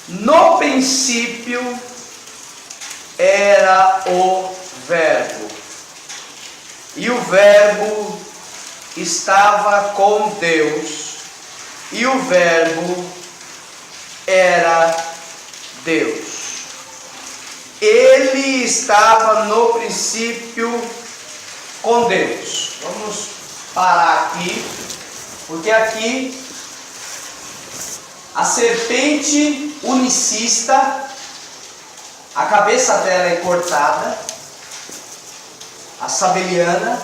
No princípio era o Verbo, e o Verbo estava com Deus, e o Verbo era Deus. Ele estava no princípio com Deus. Vamos parar aqui, porque aqui a serpente unicista, a cabeça dela é cortada, a sabeliana,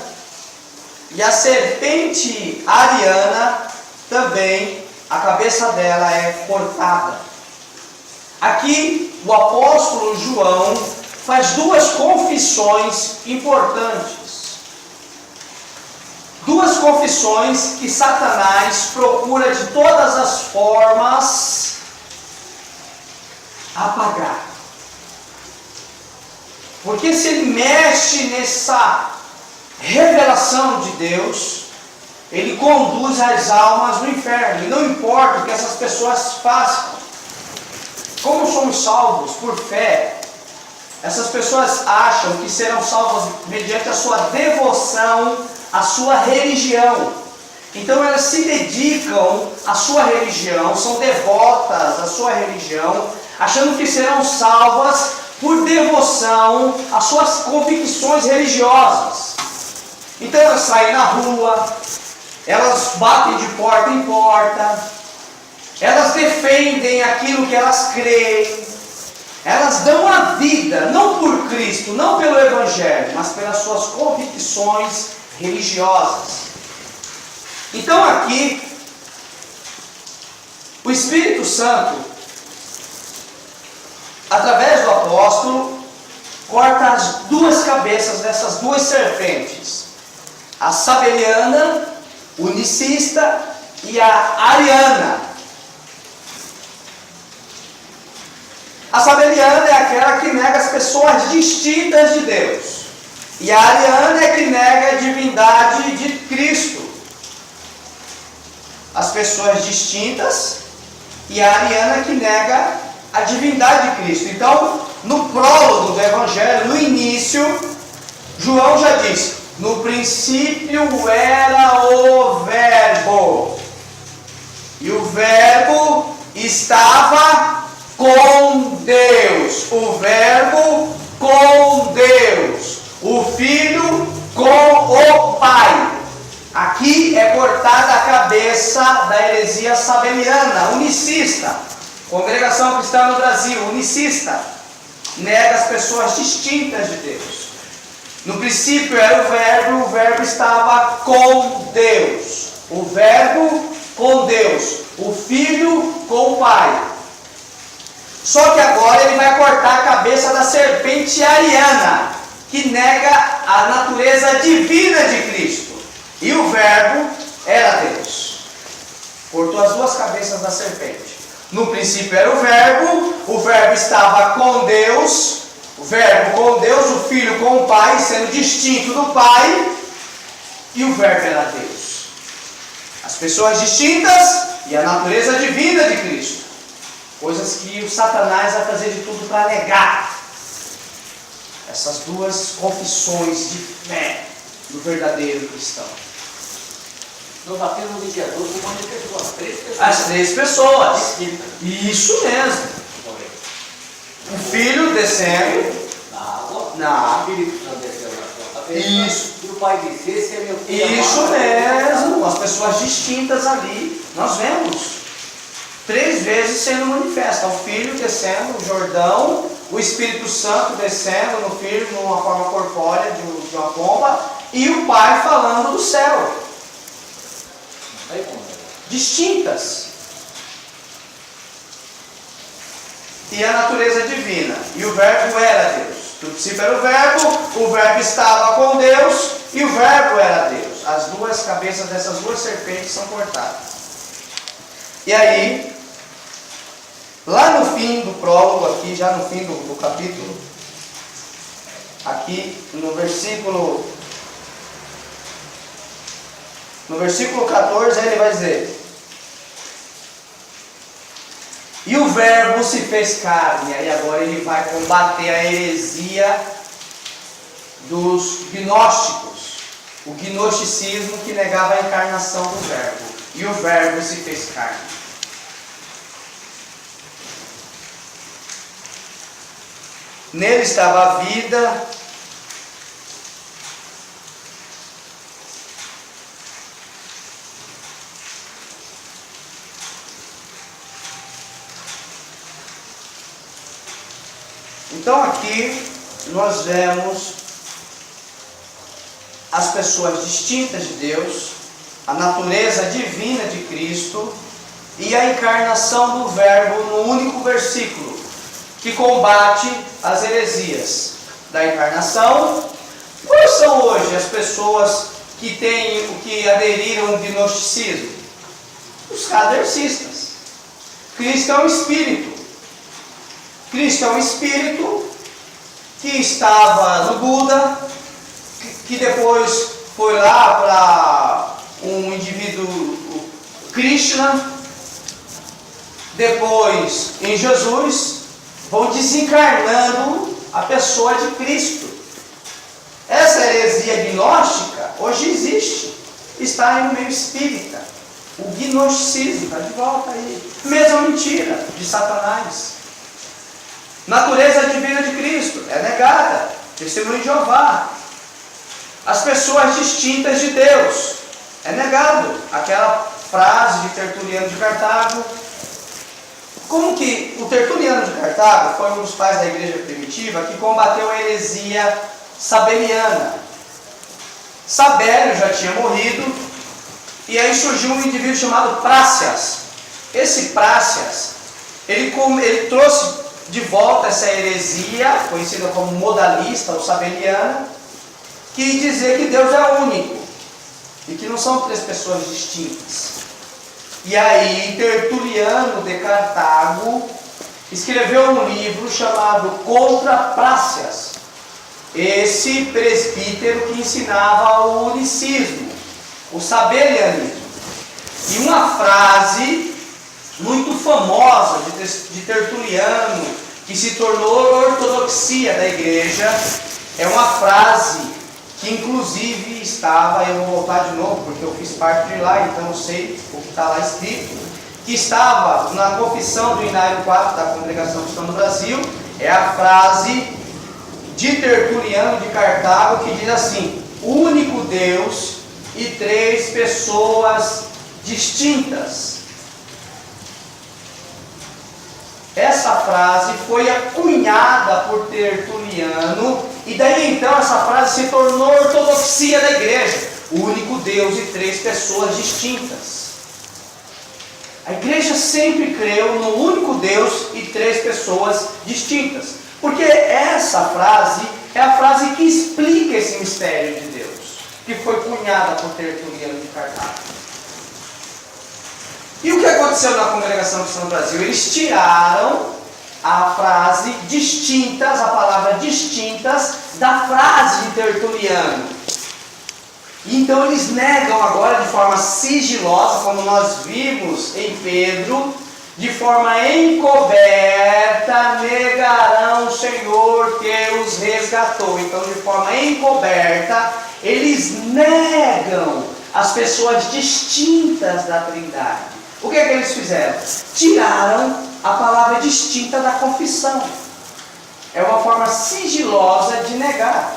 e a serpente ariana também, a cabeça dela é cortada. Aqui o apóstolo João faz duas confissões importantes. Duas confissões que Satanás procura de todas as formas apagar. Porque se ele mexe nessa revelação de Deus, ele conduz as almas no inferno. E não importa o que essas pessoas façam. Como somos salvos por fé, essas pessoas acham que serão salvas mediante a sua devoção, a sua religião. Então elas se dedicam à sua religião, são devotas à sua religião, achando que serão salvas por devoção às suas convicções religiosas. Então elas saem na rua, elas batem de porta em porta, elas defendem aquilo que elas creem, elas dão a vida, não por Cristo, não pelo Evangelho, mas pelas suas convicções religiosas. Então aqui, o Espírito Santo, através do apóstolo, corta as duas cabeças dessas duas serpentes, a sabeliana, unicista, e a ariana. A sabeliana é aquela que nega as pessoas distintas de Deus. E a ariana é que nega a divindade de Cristo. As pessoas distintas e a ariana que nega a divindade de Cristo. Então, no prólogo do Evangelho, no início, João já diz: no princípio era o Verbo. E o Verbo estava com Deus, o Verbo com Deus, o Filho com o Pai. Aqui é cortada a cabeça da heresia sabeliana, unicista. Congregação Cristã no Brasil, unicista, nega as pessoas distintas de Deus. No princípio era o Verbo estava com Deus, o Verbo com Deus, o Filho com o Pai. Só que agora ele vai cortar a cabeça da serpente ariana, que nega a natureza divina de Cristo. E o Verbo era Deus. Cortou as duas cabeças da serpente. No princípio era o Verbo estava com Deus, o Verbo com Deus, o Filho com o Pai, sendo distinto do Pai, e o Verbo era Deus. As pessoas distintas e a natureza divina de Cristo. Coisas que o Satanás vai fazer de tudo para negar. Essas duas confissões de fé do verdadeiro cristão. No batismo do mediador, o manifestou as três pessoas. As três pessoas. Isso mesmo. O Filho descendo Na água. na água. O Espírito Santo desceu na sua cabeça. Isso. E o Pai disse: esse é meu filho. Isso amado. mesmo. As pessoas distintas ali. Nós vemos 3 vezes sendo manifesta. O Filho descendo o Jordão, o Espírito Santo descendo no Filho numa forma corpórea de uma pomba, e o Pai falando do céu. Distintas. E a natureza divina. E o Verbo era Deus. No princípio era o Verbo estava com Deus, e o Verbo era Deus. As duas cabeças dessas duas serpentes são cortadas. E aí, lá no fim do prólogo, aqui, já no fim do capítulo, aqui no versículo 14, ele vai dizer: E o Verbo se fez carne. Aí agora ele vai combater a heresia dos gnósticos. O gnosticismo que negava a encarnação do Verbo. E o Verbo se fez carne. Nele estava a vida. Então aqui nós vemos as pessoas distintas de Deus, a natureza divina de Cristo e a encarnação do Verbo no único versículo que combate as heresias da encarnação. Quais são hoje as pessoas que aderiram ao gnosticismo? Os kardecistas. Cristo é um espírito. Cristo é um espírito que estava no Buda, que depois foi lá para um indivíduo Krishna, depois em Jesus, vão desencarnando a pessoa de Cristo. Essa heresia gnóstica hoje existe, está aí no meio espírita. O gnosticismo está de volta aí. Mesma mentira de Satanás. Natureza divina de Cristo é negada. Testemunho de Jeová. As pessoas distintas de Deus é negado. Aquela frase de Tertuliano de Cartago. Como que o Tertuliano de Cartago foi um dos pais da igreja primitiva que combateu a heresia sabeliana. Sabélio já tinha morrido e aí surgiu um indivíduo chamado Prácias. Esse Prácias, ele trouxe de volta essa heresia, conhecida como modalista ou sabeliana, que dizia que Deus é único e que não são três pessoas distintas. E aí Tertuliano de Cartago escreveu um livro chamado Contra Prácias, esse presbítero que ensinava o unicismo, o sabelianismo. E uma frase muito famosa de Tertuliano, que se tornou ortodoxia da igreja, é uma frase que inclusive estava, eu vou voltar de novo porque eu fiz parte de lá, então eu sei o que está lá escrito, que estava na confissão do Inário 4 da Congregação Cristã do Brasil. É a frase de Tertuliano de Cartago que diz assim: único Deus e três pessoas distintas. Essa frase foi acunhada por Tertuliano e daí então essa frase se tornou ortodoxia da igreja. O único Deus e três pessoas distintas. A igreja sempre creu no único Deus e três pessoas distintas. Porque essa frase é a frase que explica esse mistério de Deus, que foi cunhada por Tertuliano de Cartago. E o que aconteceu na Congregação Cristã do Brasil? Eles tiraram a frase distintas, a palavra distintas, da frase de Tertuliano. Então eles negam agora de forma sigilosa, como nós vimos em Pedro, de forma encoberta, negarão o Senhor que os resgatou. Então, de forma encoberta, eles negam as pessoas distintas da Trindade. O que é que eles fizeram? Tiraram a palavra distinta da confissão. É uma forma sigilosa de negar.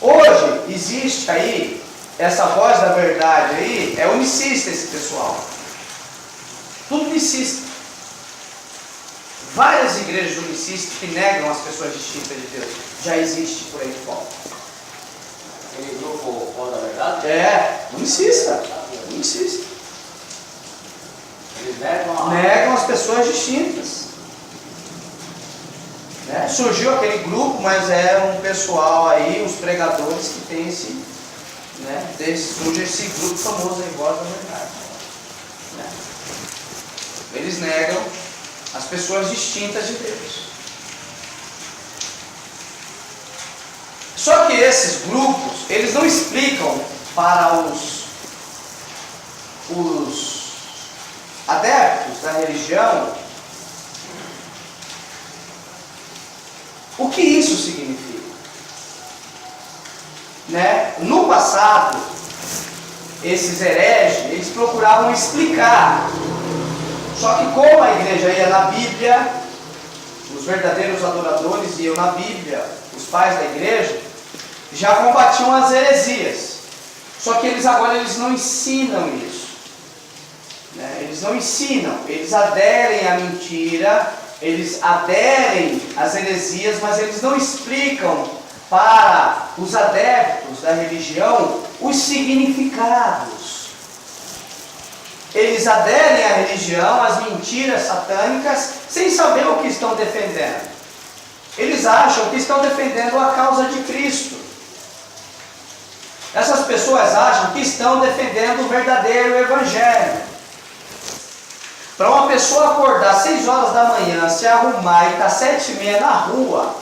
Hoje existe aí, essa voz da verdade aí, é unicista esse pessoal. Tudo unicista. Várias igrejas unicistas que negam as pessoas distintas de Deus. Já existe por aí fora. Aquele grupo Voz da Verdade? É, unicista. Unicista. Eles negam Negam as pessoas distintas. Né? Surgiu aquele grupo, mas é um pessoal aí, uns pregadores que tem esse, né? Surge esse grupo famoso aí, Voz da Verdade. Né? Eles negam as pessoas distintas de Deus. Só que esses grupos, eles não explicam para os adeptos da religião O que isso significa? Né? No passado, esses hereges, eles procuravam explicar. Só que como a igreja ia na Bíblia, os verdadeiros adoradores iam na Bíblia, os pais da igreja, já combatiam as heresias. Só que eles não ensinam isso. Né? Eles não ensinam, eles aderem à mentira, eles aderem às heresias, mas eles não explicam para os adeptos da religião os significados. Eles aderem à religião, às mentiras satânicas, sem saber o que estão defendendo. Eles acham que estão defendendo a causa de Cristo. Essas pessoas acham que estão defendendo o verdadeiro evangelho. Para uma pessoa acordar às 6 horas da manhã, se arrumar e estar 7h30 na rua,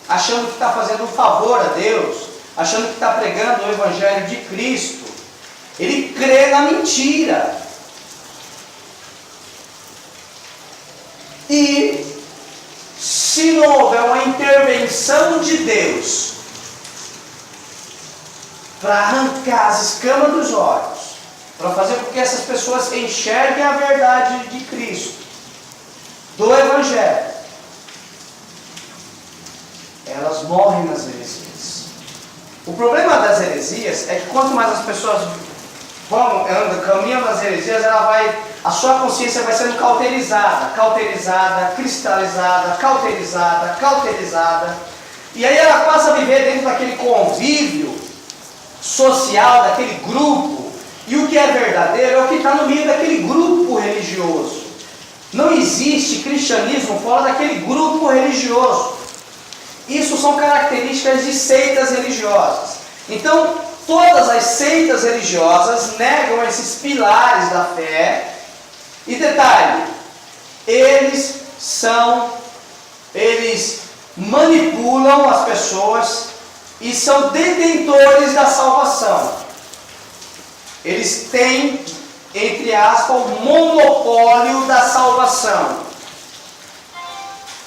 achando que está fazendo um favor a Deus, achando que está pregando o evangelho de Cristo, ele crê na mentira. E se não houver uma intervenção de Deus para arrancar as escamas dos olhos, para fazer com que essas pessoas enxerguem a verdade de Cristo, do evangelho, elas morrem nas heresias. O problema das heresias é que quanto mais as pessoas caminham nas heresias, a sua consciência vai sendo cauterizada, cauterizada, e aí ela passa a viver dentro daquele convívio social, daquele grupo, e o que é verdadeiro é o que está no meio daquele grupo religioso. Não existe cristianismo fora daquele grupo religioso. Isso são características de seitas religiosas. Então, todas as seitas religiosas negam esses pilares da fé. E detalhe, eles manipulam as pessoas e são detentores da salvação. Eles têm, entre aspas, o monopólio da salvação.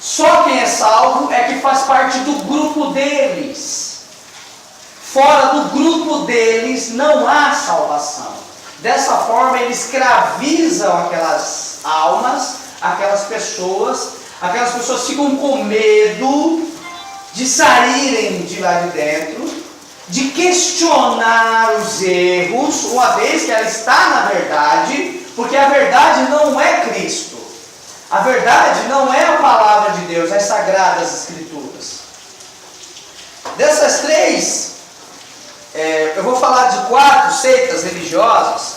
Só quem é salvo é que faz parte do grupo deles. Fora do grupo deles não há salvação. Dessa forma eles escravizam aquelas almas, aquelas pessoas ficam com medo de saírem de lá de dentro, de questionar os erros, uma vez que ela está na verdade, porque a verdade não é Cristo. A verdade não é a palavra de Deus, as sagradas escrituras. Dessas três, eu vou falar de 4 seitas religiosas,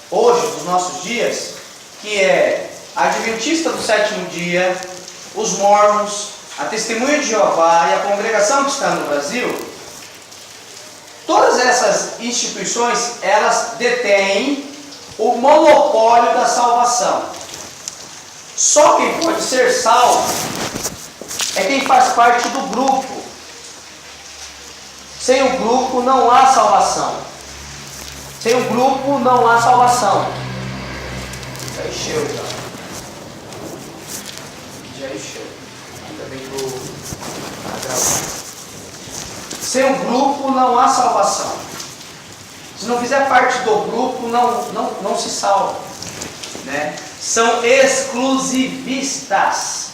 hoje, nos nossos dias, que é a Adventista do Sétimo Dia, os Mormons, a Testemunha de Jeová e a Congregação Cristã no Brasil. Todas essas instituições, elas detêm o monopólio da salvação. Só quem pode ser salvo é quem faz parte do grupo. Sem o grupo não há salvação. Sem o grupo não há salvação. Já encheu, já. Já encheu. Ainda bem que eu gravar. Sem o grupo não há salvação. Se não fizer parte do grupo, não se salva. Né? São exclusivistas.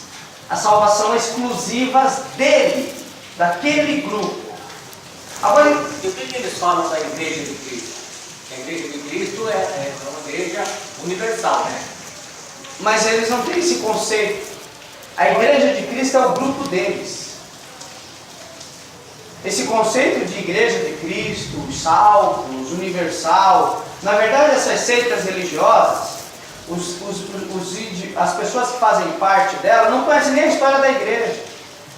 A salvação é exclusiva dele, daquele grupo. Agora, e o que eles falam da Igreja de Cristo? A Igreja de Cristo é uma igreja universal, né? Mas eles não têm esse conceito. A Igreja de Cristo é o grupo deles. Esse conceito de Igreja de Cristo, salvos, universal, na verdade essas seitas religiosas, as pessoas que fazem parte dela não conhecem nem a história da igreja.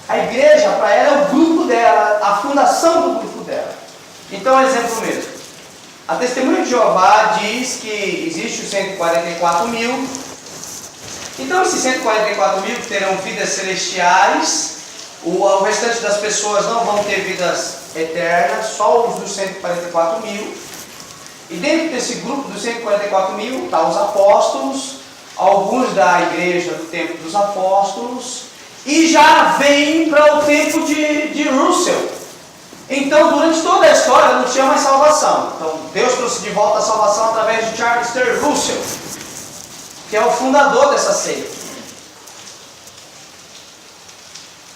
A igreja, para ela, é o grupo dela, a fundação do grupo dela. Então, exemplo mesmo. A Testemunha de Jeová diz que existe os 144 mil. Então, esses 144 mil terão vidas celestiais. O restante das pessoas não vão ter vidas eternas, só os dos 144 mil. E dentro desse grupo dos 144 mil estão os apóstolos, alguns da igreja do tempo dos apóstolos, e já vem para o tempo de Russell. Então, durante toda a história não tinha mais salvação. Então, Deus trouxe de volta a salvação através de Charles Taze Russell, que é o fundador dessa seita.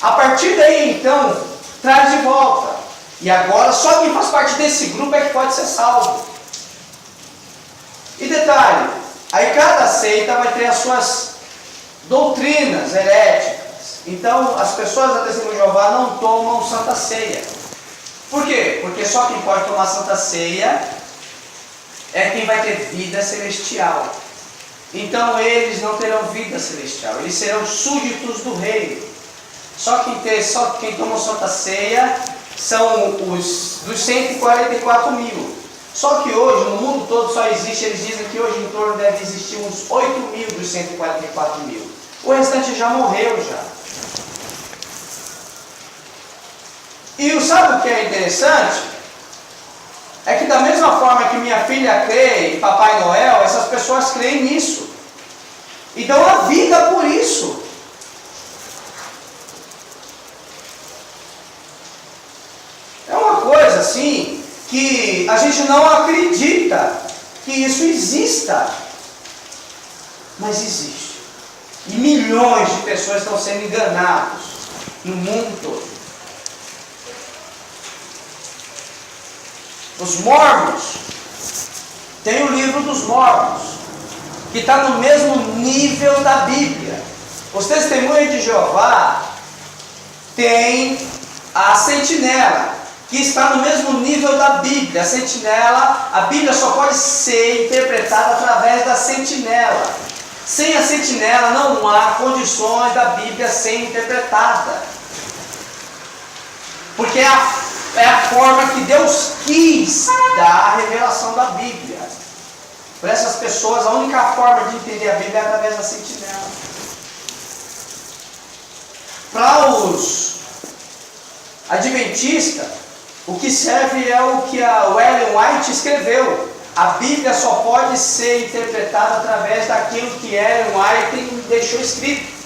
A partir daí, então, traz de volta. E agora, só quem faz parte desse grupo é que pode ser salvo. E detalhe, aí cada seita vai ter as suas doutrinas heréticas. Então, as pessoas da Testemunha de Jeová não tomam Santa Ceia. Por quê? Porque só quem pode tomar Santa Ceia é quem vai ter vida celestial. Então, eles não terão vida celestial, eles serão súditos do reino. Só quem toma Santa Ceia são os dos 144 mil. Só que hoje, no mundo todo, só existe, eles dizem que hoje em torno deve existir uns 8 mil dos 144 mil. O restante já morreu já. E sabe o que é interessante? É que da mesma forma que minha filha crê em Papai Noel, essas pessoas creem nisso. E dão a vida por isso. É uma coisa assim que a gente não acredita que isso exista. Mas existe. E milhões de pessoas estão sendo enganadas no mundo todo. Os Mormons, tem o livro dos Mormons, que está no mesmo nível da Bíblia. Os Testemunhas de Jeová tem a Sentinela, que está no mesmo nível da Bíblia. A Sentinela, a Bíblia só pode ser interpretada através da Sentinela. Sem a Sentinela não há condições da Bíblia ser interpretada. Porque é a forma que Deus quis dar a revelação da Bíblia. Para essas pessoas, a única forma de entender a Bíblia é através da Sentinela. Para os adventistas, o que serve é o que a Ellen White escreveu. A Bíblia só pode ser interpretada através daquilo que Ellen White deixou escrito.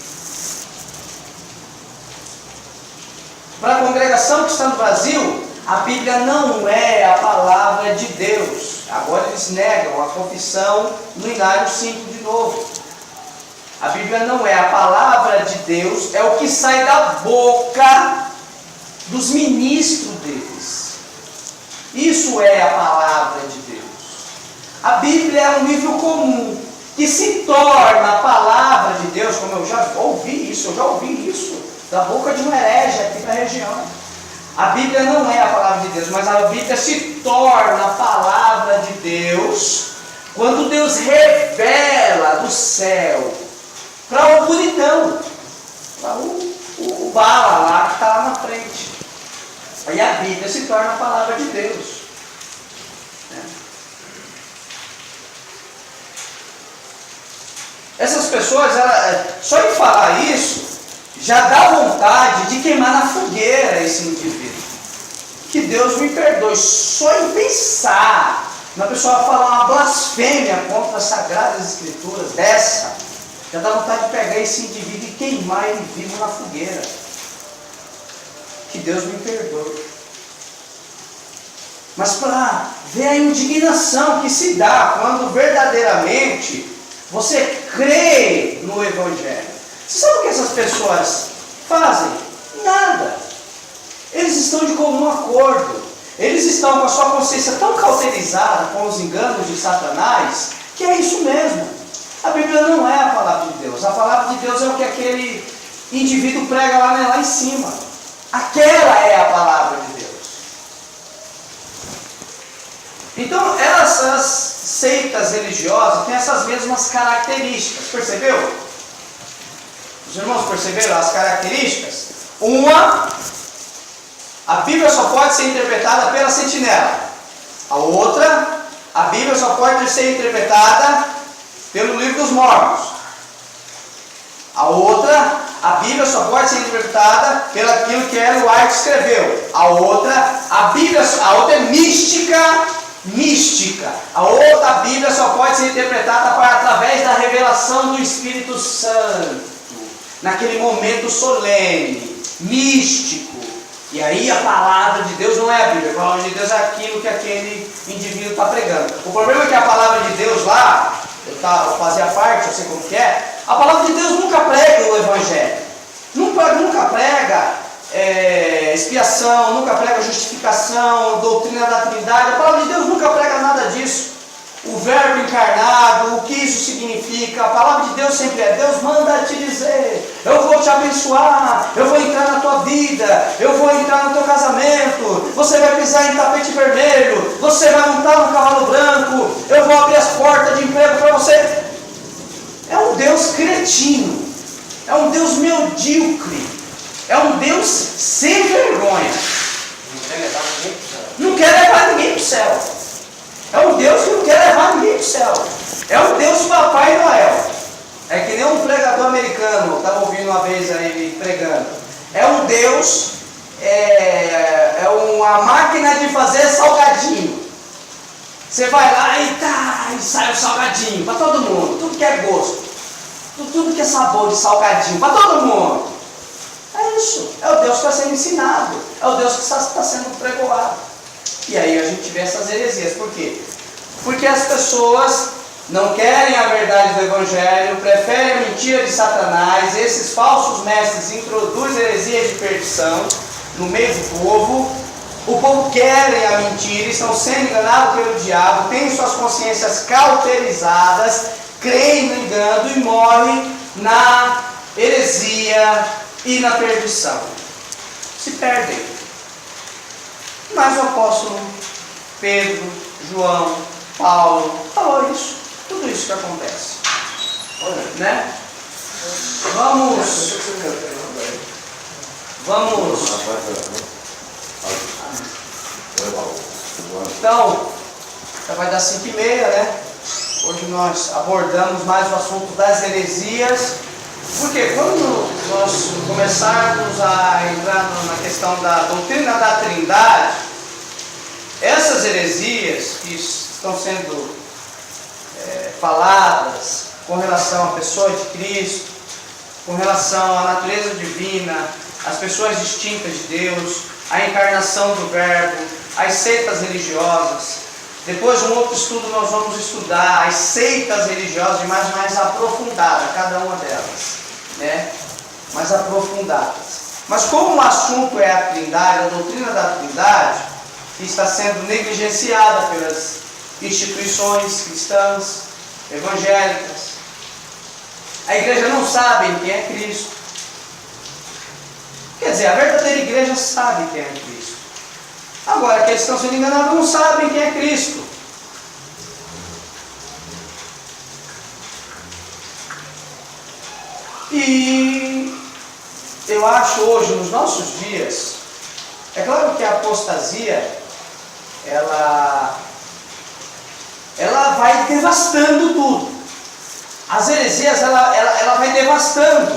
Para a congregação que está no Brasil, a Bíblia não é a palavra de Deus. Agora eles negam a confissão no Inário 5 de novo. A Bíblia não é a palavra de Deus, é o que sai da boca dos ministros deles. Isso é a palavra de Deus. A Bíblia é um livro comum, que se torna a palavra de Deus, como eu já ouvi isso da boca de um herege aqui da região. A Bíblia não é a palavra de Deus, mas a Bíblia se torna a palavra de Deus quando Deus revela do céu para o bonitão, para o bala lá que está lá na frente. Aí a Bíblia se torna a palavra de Deus. Essas pessoas, só em falar isso, já dá vontade de queimar na fogueira esse indivíduo. Que Deus me perdoe. Só em pensar na pessoa falar uma blasfêmia contra as Sagradas Escrituras dessa, já dá vontade de pegar esse indivíduo e queimar ele vivo na fogueira. Que Deus me perdoe. Mas para ver a indignação que se dá quando verdadeiramente você crê no Evangelho. Você sabe o que essas pessoas fazem? Nada. Eles estão de comum acordo. Eles estão com a sua consciência tão cauterizada com os enganos de Satanás, que é isso mesmo. A Bíblia não é a palavra de Deus. A palavra de Deus é o que aquele indivíduo prega lá em cima. Aquela é a palavra de Deus. Então, essas seitas religiosas têm essas mesmas características. Percebeu? Os irmãos perceberam as características? Uma, a Bíblia só pode ser interpretada pela sentinela. A outra, a Bíblia só pode ser interpretada pelo livro dos Mormons. A outra, a Bíblia só pode ser interpretada pelo aquilo que Ellen White escreveu. A outra é mística. A outra Bíblia só pode ser interpretada através da revelação do Espírito Santo. naquele momento solene, místico. E aí a palavra de Deus não é a Bíblia, a palavra de Deus é aquilo que aquele indivíduo está pregando. O problema é que a palavra de Deus lá, eu fazia parte, eu sei como que é, a palavra de Deus nunca prega o Evangelho, nunca prega expiação, nunca prega justificação, doutrina da Trindade. A palavra de Deus nunca prega nada disso. O verbo encarnado, o que isso significa. A palavra de Deus sempre é: Deus manda te dizer, eu vou te abençoar, eu vou entrar na tua vida, eu vou entrar no teu casamento, você vai pisar em tapete vermelho, você vai montar no cavalo branco, eu vou abrir as portas de emprego para você. É um Deus cretino, é um Deus medíocre, é um Deus sem vergonha. Não quer levar ninguém para o céu. É um Deus que não quer levar ninguém para o céu. É um Deus Papai Noel. É que nem um pregador americano, estava ouvindo uma vez aí ele pregando. É um Deus, é uma máquina de fazer salgadinho. Você vai lá e sai o salgadinho para todo mundo. Tudo que é gosto, tudo que é sabor de salgadinho para todo mundo. É isso. É o Deus que está sendo ensinado. É o Deus que está sendo pregoado. E aí a gente vê essas heresias. Por quê? Porque as pessoas não querem a verdade do Evangelho, preferem a mentira de Satanás. Esses falsos mestres introduzem heresias de perdição no meio do povo. O povo querem a mentira, estão sendo enganados pelo diabo, têm suas consciências cauterizadas, creem no engano e morrem na heresia e na perdição. Se perdem. Mas o apóstolo Pedro, João, Paulo falou isso, tudo isso que acontece, né? Vamos. Então, já vai dar 5h30, né? Hoje nós abordamos mais o assunto das heresias. Porque quando nós começarmos a entrar na questão da doutrina da Trindade, essas heresias que estão sendo faladas com relação à pessoa de Cristo, com relação à natureza divina, às pessoas distintas de Deus, à encarnação do Verbo, às seitas religiosas. Depois, um outro estudo, nós vamos estudar as seitas religiosas de mais aprofundada, cada uma delas, né? Mais aprofundadas. Mas como o assunto é a Trindade, a doutrina da Trindade, que está sendo negligenciada pelas instituições cristãs, evangélicas, a igreja não sabe quem é Cristo. Quer dizer, a verdadeira igreja sabe quem é Cristo. Agora, aqueles que estão sendo enganados não sabem quem é Cristo. E eu acho hoje, nos nossos dias, é claro que a apostasia, ela vai devastando tudo. As heresias, ela vai devastando.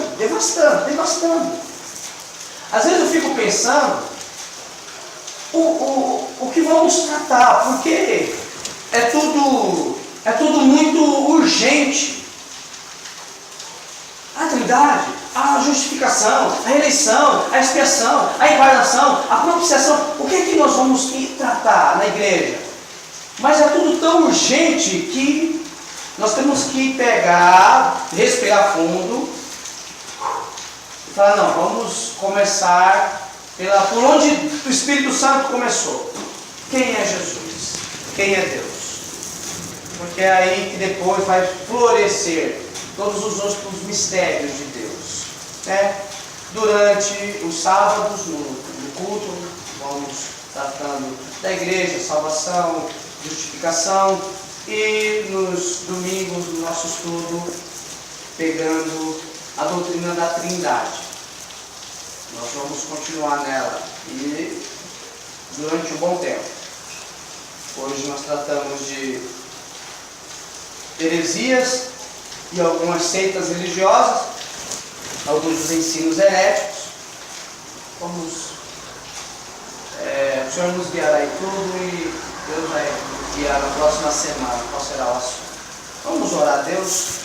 Às vezes eu fico pensando o que vamos tratar, porque é tudo muito urgente. A Trindade, a justificação, a eleição, a expiação, a encarnação, a propiciação. O que é que nós vamos tratar na igreja? Mas é tudo tão urgente que nós temos que pegar, respirar fundo e falar: não, vamos começar por onde o Espírito Santo começou. Quem é Jesus? Quem é Deus? Porque é aí que depois vai florescer todos os outros mistérios de Deus, né? Durante os sábados, no culto, vamos tratando da igreja, salvação, justificação, e nos domingos, no nosso estudo, pegando a doutrina da Trindade. Nós vamos continuar nela e durante um bom tempo. Hoje nós tratamos de heresias e algumas seitas religiosas, alguns dos ensinos heréticos. Vamos, o Senhor nos guiará em tudo e Deus vai guiar na próxima semana qual será o assunto. Vamos orar a Deus.